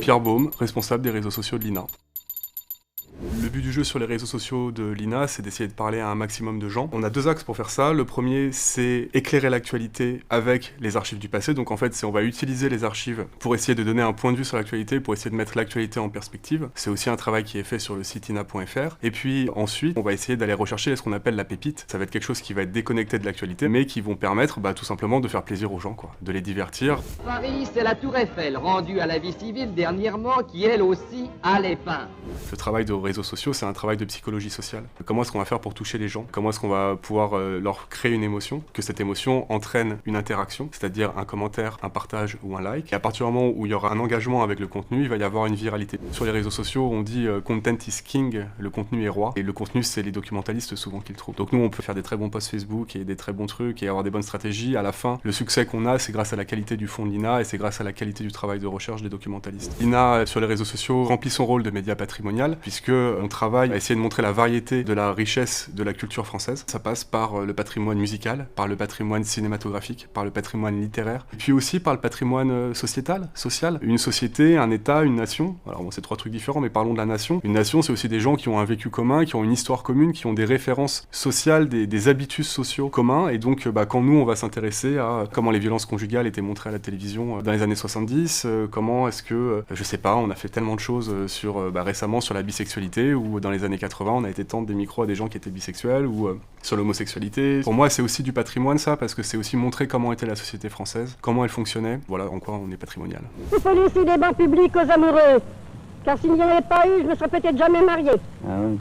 Pierre Baume, responsable des réseaux sociaux de l'INA. Le but du jeu sur les réseaux sociaux de l'INA, c'est d'essayer de parler à un maximum de gens. On a deux axes pour faire ça. Le premier, c'est éclairer l'actualité avec les archives du passé. Donc en fait, on va utiliser les archives pour essayer de donner un point de vue sur l'actualité, pour essayer de mettre l'actualité en perspective. C'est aussi un travail qui est fait sur le site ina.fr. Et puis ensuite, on va essayer d'aller rechercher ce qu'on appelle la pépite. Ça va être quelque chose qui va être déconnecté de l'actualité, mais qui vont permettre tout simplement de faire plaisir aux gens, de les divertir. Paris, c'est la Tour Eiffel, rendue à la vie civile dernièrement, qui elle aussi a les peints. Le travail de réseaux sociaux, c'est un travail de psychologie sociale. Comment est-ce qu'on va faire pour toucher les gens? Comment est-ce qu'on va pouvoir leur créer une émotion? Que cette émotion entraîne une interaction, c'est-à-dire un commentaire, un partage ou un like. Et à partir du moment où il y aura un engagement avec le contenu, il va y avoir une viralité. Sur les réseaux sociaux, on dit content is king, le contenu est roi. Et le contenu, c'est les documentalistes souvent qui le trouvent. Donc nous, on peut faire des très bons posts Facebook et des très bons trucs et avoir des bonnes stratégies. À la fin, le succès qu'on a, c'est grâce à la qualité du fond de l'INA et c'est grâce à la qualité du travail de recherche des documentalistes. L'INA, sur les réseaux sociaux, remplit son rôle de média patrimonial, puisque on travaille à essayer de montrer la variété de la richesse de la culture française. Ça passe par le patrimoine musical, par le patrimoine cinématographique, par le patrimoine littéraire, et puis aussi par le patrimoine sociétal, social. Une société, un État, une nation. Alors bon, c'est trois trucs différents, mais parlons de la nation. Une nation, c'est aussi des gens qui ont un vécu commun, qui ont une histoire commune, qui ont des références sociales, des habitus sociaux communs. Et donc, quand nous, on va s'intéresser à comment les violences conjugales étaient montrées à la télévision dans les années 70, comment est-ce que, je sais pas, on a fait tellement de choses récemment sur la bisexualité, ou dans les années 80, on a été tendre des micros à des gens qui étaient bisexuels, ou sur l'homosexualité. Pour moi, c'est aussi du patrimoine, ça, parce que c'est aussi montrer comment était la société française, comment elle fonctionnait. Voilà en quoi on est patrimonial. Il faut laisser des bancs publics aux amoureux, car s'il n'y en avait pas eu, je ne serais peut-être jamais marié. Ah oui.